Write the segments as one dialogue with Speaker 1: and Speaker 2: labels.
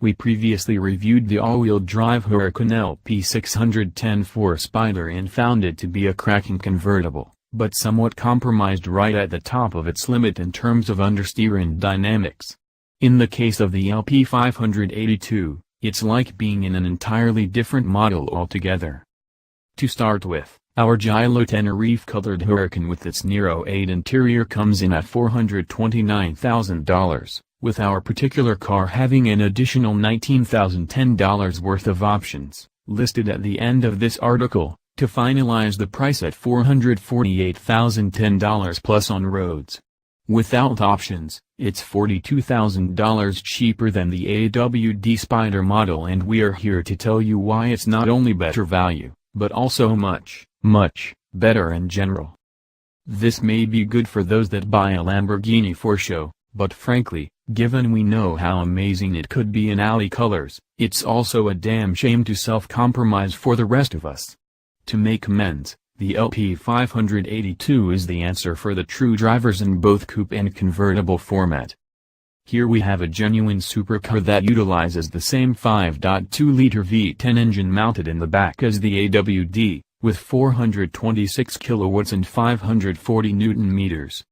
Speaker 1: We previously reviewed the all-wheel drive Huracan LP610-4 Spyder and found it to be a cracking convertible, but somewhat compromised right at the top of its limit in terms of understeer and dynamics. In the case of the LP582, it's like being in an entirely different model altogether. To start with, our Giallo Tenerife colored Huracan with its Nero 8 interior comes in at $429,000. With our particular car having an additional $19,010 worth of options, listed at the end of this article, to finalize the price at $448,010 plus on roads. Without options, it's $42,000 cheaper than the AWD Spyder model, and we are here to tell you why it's not only better value, but also much, much better in general. This may be good for those that buy a Lamborghini for show, but frankly, given we know how amazing it could be in alley colors, it's also a damn shame to self-compromise for the rest of us. To make amends, the LP582 is the answer for the true drivers in both coupe and convertible format. Here we have a genuine supercar that utilizes the same 5.2-liter V10 engine mounted in the back as the AWD, with 426 kilowatts and 540 Nm.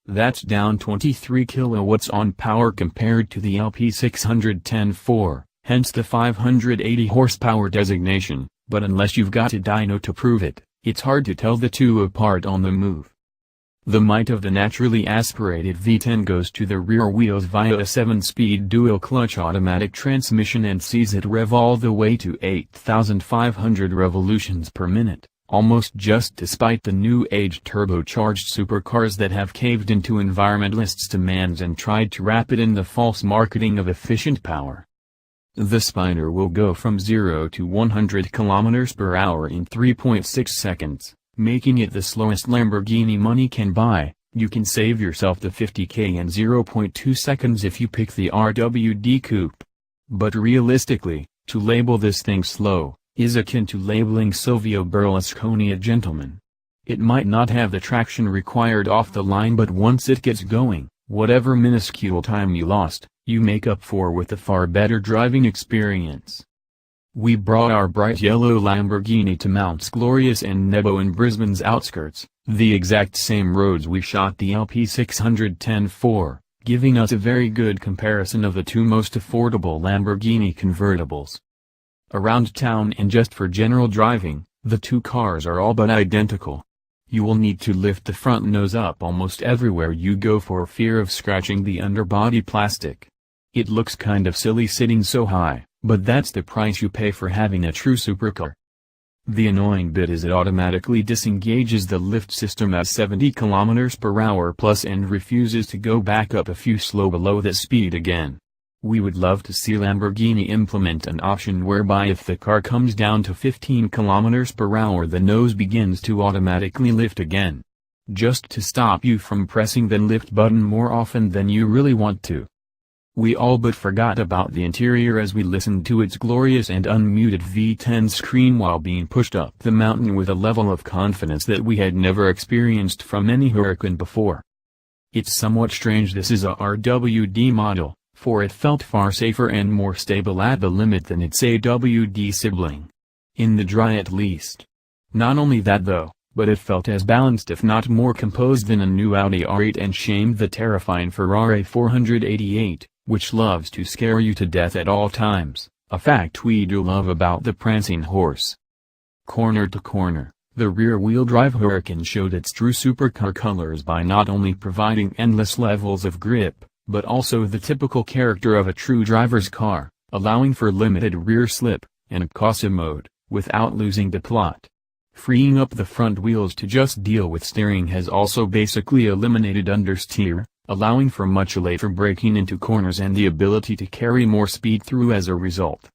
Speaker 1: That's down 23 kilowatts on power compared to the LP610-4, hence the 580 horsepower designation, but unless you've got a dyno to prove it, it's hard to tell the two apart on the move. The might of the naturally aspirated V10 goes to the rear wheels via a 7-speed dual-clutch automatic transmission and sees it rev all the way to 8,500 revolutions per minute. Almost just despite the new-age turbocharged supercars that have caved into environmentalists' demands and tried to wrap it in the false marketing of efficient power. The Spyder will go from 0 to 100 km/h in 3.6 seconds, making it the slowest Lamborghini money can buy. You can save yourself the 50k in 0.2 seconds if you pick the RWD coupe. But realistically, to label this thing slow is akin to labeling Silvio Berlusconi a gentleman. It might not have the traction required off the line, but once it gets going, whatever minuscule time you lost, you make up for with a far better driving experience. We brought our bright yellow Lamborghini to Mounts Glorious and Nebo in Brisbane's outskirts, the exact same roads we shot the LP610-4, giving us a very good comparison of the two most affordable Lamborghini convertibles. Around town and just for general driving, the two cars are all but identical. You will need to lift the front nose up almost everywhere you go for fear of scratching the underbody plastic. It looks kind of silly sitting so high, but that's the price you pay for having a true supercar. The annoying bit is it automatically disengages the lift system at 70 km/h plus and refuses to go back up a few slow below that speed again. We would love to see Lamborghini implement an option whereby if the car comes down to 15 km/h the nose begins to automatically lift again. Just to stop you from pressing the lift button more often than you really want to. We all but forgot about the interior as we listened to its glorious and unmuted V10 scream while being pushed up the mountain with a level of confidence that we had never experienced from any Huracan before. It's somewhat strange this is a RWD model, for it felt far safer and more stable at the limit than its AWD sibling. In the dry at least. Not only that though, but it felt as balanced if not more composed than a new Audi R8 and shamed the terrifying Ferrari 488, which loves to scare you to death at all times, a fact we do love about the prancing horse. Corner to corner, the rear-wheel drive Huracan showed its true supercar colors by not only providing endless levels of grip, but also the typical character of a true driver's car, allowing for limited rear slip, and Casa mode, without losing the plot. Freeing up the front wheels to just deal with steering has also basically eliminated understeer, allowing for much later braking into corners and the ability to carry more speed through as a result.